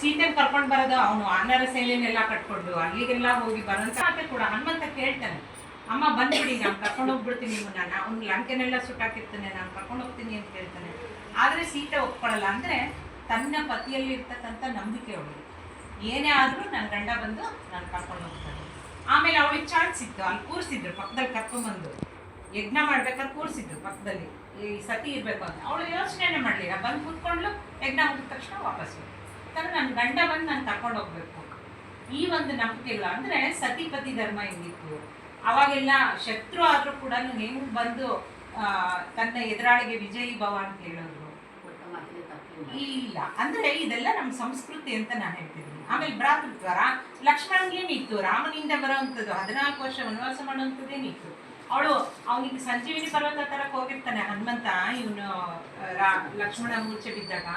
ಸೀತೆನ ಕರ್ಕೊಂಡು ಬರೋದು ಅವನು ವಾನರ ಸೇನೆನೆಲ್ಲ ಕಟ್ಕೊಂಡು ಅಲ್ಲಿಗೆಲ್ಲ ಹೋಗಿ ಬರೋಂತ ಕೂಡ ಹನುಮಂತ ಕೇಳ್ತಾನೆ, ಅಮ್ಮ ಬಂದ್ಬಿಡಿ ನಾನು ಕರ್ಕೊಂಡು ಹೋಗ್ಬಿಡ್ತೀನಿ ನಿಮ್ಮನ್ನ, ಅವ್ನು ಲಂಕೆನೆಲ್ಲ ಸುಟ್ಟಾಕಿರ್ತಾನೆ, ನಾನು ಕರ್ಕೊಂಡು ಹೋಗ್ತೀನಿ ಅಂತ ಹೇಳ್ತಾನೆ. ಆದರೆ ಸೀತೆ ಒಪ್ಕೊಳ್ಳಲ್ಲ. ಅಂದರೆ ತನ್ನ ಪತಿಯಲ್ಲಿ ಇರ್ತಕ್ಕಂಥ ನಂಬಿಕೆ ಅವಳು, ಏನೇ ಆದರೂ ನನ್ನ ಗಂಡ ಬಂದು ನಾನು ಕರ್ಕೊಂಡು ಹೋಗ್ತಾನೆ. ಆಮೇಲೆ ಅವಳಿಗೆ ಚಾನ್ಸ್ ಸಿಕ್ತು, ಅಲ್ಲಿ ಕೂರಿಸಿದ್ರು ಪಕ್ಕದಲ್ಲಿ ಕರ್ಕೊಂಡ್ಬಂದು ಯಜ್ಞ ಮಾಡ್ಬೇಕಾದ್ರೆ ಕೂರಿಸಿದ್ರು ಪಕ್ಕದಲ್ಲಿ, ಈ ಸತಿ ಇರಬೇಕು ಅಂತ. ಅವಳು ಯೋಚನೆನೇ ಮಾಡಲಿಲ್ಲ, ಬಂದು ಕೂತ್ಕೊಂಡು ಯಜ್ಞ ಮುಗಿದ ತಕ್ಷಣ ವಾಪಸ್ಸು ಯಾಕಂದ್ರೆ ನನ್ನ ಗಂಡ ಬಂದು ನಾನು ಕರ್ಕೊಂಡು ಹೋಗ್ಬೇಕು. ಈ ಒಂದು ನಂಬಿಕೆಗಳು ಅಂದರೆ ಸತಿಪತಿ ಧರ್ಮ ಹೆಂಗಿತ್ತು ಅವಾಗೆಲ್ಲ. ಶತ್ರು ಆದರೂ ಕೂಡ ಹೆಂಗೆ ಬಂದು ತನ್ನ ಎದುರಾಳಿಗೆ ವಿಜಯೀ ಭವ ಅಂತ ಹೇಳೋದು ಇಲ್ಲ. ಅಂದರೆ ಇದೆಲ್ಲ ನಮ್ಮ ಸಂಸ್ಕೃತಿ ಅಂತ ನಾನು ಹೇಳ್ತಿದ್ದೀನಿ. ಆಮೇಲೆ ಭ್ರಾತೃತ್ವ, ಲಕ್ಷ್ಮಣನ್ಗೇನಿತ್ತು, ರಾಮನಿಂದ ಬರೋವಂಥದ್ದು 14 ವರ್ಷ ವನವಾಸ ಮಾಡೋವಂಥದ್ದೇನಿತ್ತು. ಅವಳು ಅವನಿಗೆ ಸಂಜೀವಿನಿ ಪರ್ವತ ತರಕ್ಕೆ ಹೋಗಿರ್ತಾನೆ ಹನುಮಂತ, ಇವನು ಲಕ್ಷ್ಮಣ ಮೂರ್ಛೆ ಬಿದ್ದಾಗ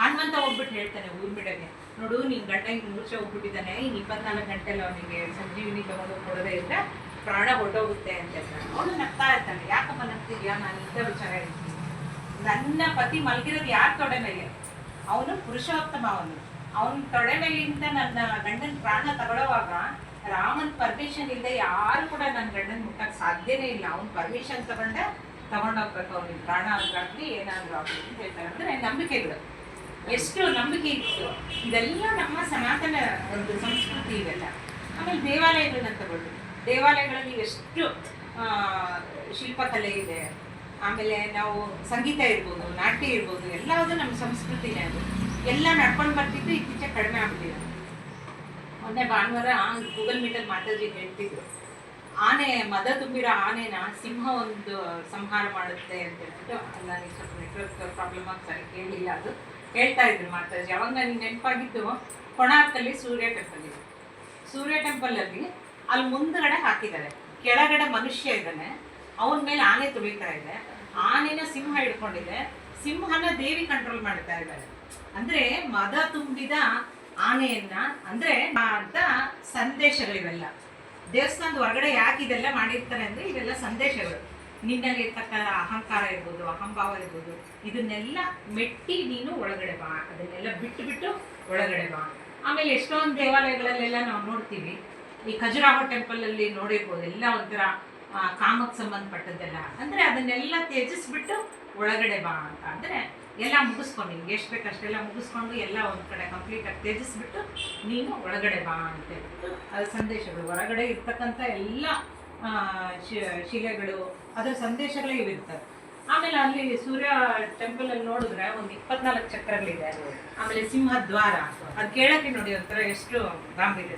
ಹನುಮಂತ ಹೋಗ್ಬಿಟ್ಟು ಹೇಳ್ತಾನೆ ಊರ್ಮಿಡಗೆ, ನೋಡು ನಿನ್ನ ಗಂಡ ಹಿಂಗೆ ಮೂರ್ಛೆ ಹೋಗ್ಬಿಟ್ಟಿದ್ದಾನೆ, ಇನ್ನು 24 ಗಂಟೆಲಿ ಅವನಿಗೆ ಸಂಜೀವಿನಿ ತಗೊಂಡು ಕೊಡೋದೇ ಇದ್ದರೆ ಪ್ರಾಣ ಹೊರಟೋಗುತ್ತೆ ಅಂತ ಹೇಳ್ತಾನೆ. ಅವಳು ನಗ್ತಾ ಇರ್ತಾನೆ, ಯಾಕಪ್ಪ ನಗ್ತಿದ್ಯಾ, ನಾನು ಇಂಥ ವಿಚಾರ ಹೇಳ್ತೀನಿ, ನನ್ನ ಪತಿ ಮಲಗಿರೋದು ಯಾರ ತೊಡೆ ಮೇಲೆ, ಅವನು ಪುರುಷೋತ್ತಮ, ಅವನ ತೊಡೆ ಮೇಲಿಂದ ನನ್ನ ಗಂಡನ ಪ್ರಾಣ ತಗೊಳ್ಳೋವಾಗ ರಾಮನ್ ಪರ್ಮಿಷನ್ ಇಲ್ಲದೆ ಯಾರು ಕೂಡ ನನ್ನ ಗಂಡನ ಮುಟ್ಟಕ್ಕೆ ಸಾಧ್ಯನೇ ಇಲ್ಲ. ಅವ್ನು ಪರ್ಮಿಷನ್ ತಗೊಂಡೋಗ್ಬೇಕು, ಅವ್ನಿಗೆ ಪ್ರಾಣ ಆದ್ರಾಗ್ಲಿ ಏನಾದರೂ ಆಗಲಿ ಅಂತ ಹೇಳ್ತಾರೆ. ಅಂದರೆ ನಂಬಿಕೆಗಳು ಎಷ್ಟು ನಂಬಿಕೆ ಇತ್ತು, ಇದೆಲ್ಲ ನಮ್ಮ ಸನಾತನ ಒಂದು ಸಂಸ್ಕೃತಿ ಇವೆಲ್ಲ. ಆಮೇಲೆ ದೇವಾಲಯಗಳನ್ನ ತಗೊಳ್ಳಿ, ದೇವಾಲಯಗಳಲ್ಲಿ ಎಷ್ಟು ಶಿಲ್ಪಕಲೆ ಇದೆ. ಆಮೇಲೆ ನಾವು ಸಂಗೀತ ಇರ್ಬೋದು, ನಾಟ್ಯ ಇರ್ಬೋದು, ಎಲ್ಲವುದು ನಮ್ಮ ಸಂಸ್ಕೃತಿನೇ. ಅದು ಎಲ್ಲ ನಡ್ಕೊಂಡು ಬರ್ತಿದ್ದು ಇತ್ತೀಚೆಗೆ ಕಡಿಮೆ ಆಗ್ಬಿಟ್ಟಿದೆ. ಮೊನ್ನೆ ಭಾನುವಾರ ಗೂಗಲ್ ಮೀಟಲ್ಲಿ ಮಾತಾಜಿ ಹೇಳ್ತಿದ್ರು, ಆನೆ ಮದ ತುಂಬಿರೋ ಆನೆನ ಸಿಂಹ ಒಂದು ಸಂಹಾರ ಮಾಡುತ್ತೆ ಅಂತ ಹೇಳ್ಬಿಟ್ಟು. ನನಗೆ ಸ್ವಲ್ಪ ನೆಟ್ವರ್ಕ್ ಪ್ರಾಬ್ಲಮ್ ಆಗಿ ಸರಿ ಕೇಳಲಿಲ್ಲ, ಅದು ಹೇಳ್ತಾ ಇದ್ರು ಮಾತಾಜಿ. ಅವಾಗ ನನಗೆ ನೆನಪಾಗಿದ್ದು ಕೊಣಾರ್ಕಲ್ಲಿ ಸೂರ್ಯ ಟೆಂಪಲ್ ಇದೆ. ಸೂರ್ಯ ಟೆಂಪಲಲ್ಲಿ ಅಲ್ಲಿ ಮುಂದ್ಗಡೆ ಹಾಕಿದ್ದಾರೆ, ಕೆಳಗಡೆ ಮನುಷ್ಯ ಇದ್ದಾನೆ, ಅವನ ಮೇಲೆ ಆನೆ ತುಳಿತಾ ಇದೆ, ಆನೆನ ಸಿಂಹ ಹಿಡ್ಕೊಂಡಿದೆ, ಸಿಂಹನ ದೇವಿ ಕಂಟ್ರೋಲ್ ಮಾಡ್ತಾ ಇದ್ದಾರೆ. ಅಂದ್ರೆ ಮದ ತುಂಬಿದ ಆನೆಯನ್ನ ಅಂದ್ರೆ ಅಂತ ಸಂದೇಶಗಳಿವೆಲ್ಲ. ದೇವಸ್ಥಾನದ ಹೊರಗಡೆ ಯಾಕೆ ಇದೆಲ್ಲ ಮಾಡಿರ್ತಾರೆ ಅಂದ್ರೆ ಇವೆಲ್ಲ ಸಂದೇಶಗಳು. ನಿನ್ನಲ್ಲಿ ಇರ್ತಕ್ಕ ಅಹಂಕಾರ ಇರ್ಬೋದು, ಅಹಂಭಾವ ಇರ್ಬೋದು, ಇದನ್ನೆಲ್ಲ ಮೆಟ್ಟಿ ನೀನು ಒಳಗಡೆ ಬಾ, ಅದನ್ನೆಲ್ಲ ಬಿಟ್ಟು ಒಳಗಡೆ ಬಾ. ಆಮೇಲೆ ಎಷ್ಟೊಂದು ದೇವಾಲಯಗಳಲ್ಲೆಲ್ಲ ನಾವು ನೋಡ್ತೀವಿ, ಈ ಖಜುರಾಹೋ ಟೆಂಪಲಲ್ಲಿ ನೋಡಿರ್ಬೋದು, ಎಲ್ಲ ಒಂಥರ ಕಾಮಕ್ಕೆ ಸಂಬಂಧಪಟ್ಟದ್ದೆಲ್ಲ. ಅಂದರೆ ಅದನ್ನೆಲ್ಲ ತ್ಯಜಿಸ್ಬಿಟ್ಟು ಒಳಗಡೆ ಬಾ ಅಂತ. ಅಂದರೆ ಎಲ್ಲ ಮುಗಿಸ್ಕೊಂಡು ನಿಮ್ಗೆ ಎಷ್ಟು ಬೇಕು ಅಷ್ಟೆಲ್ಲ ಮುಗಿಸ್ಕೊಂಡು ಎಲ್ಲ ಒಂದು ಕಡೆ ಕಂಪ್ಲೀಟಾಗಿ ತ್ಯಜಿಸ್ಬಿಟ್ಟು ನೀನು ಒಳಗಡೆ ಬಾ ಅಂತ ಹೇಳ್ಬಿಟ್ಟು ಅದು ಸಂದೇಶಗಳು. ಹೊರಗಡೆ ಇರ್ತಕ್ಕಂಥ ಎಲ್ಲ ಶಿಲೆಗಳು ಅದರ ಸಂದೇಶಗಳೇ ಇವಿರ್ತವೆ. ಆಮೇಲೆ ಅಲ್ಲಿ ಸೂರ್ಯ ಟೆಂಪಲಲ್ಲಿ ನೋಡಿದ್ರೆ ಒಂದು 24 ಚಕ್ರಗಳಿದೆ. ಆಮೇಲೆ ಸಿಂಹದ್ವಾರ, ಅದು ಕೇಳಕ್ಕೆ ನೋಡಿ ಒಂಥರ ಎಷ್ಟು ಗಾಂಭೀರ್ಯ.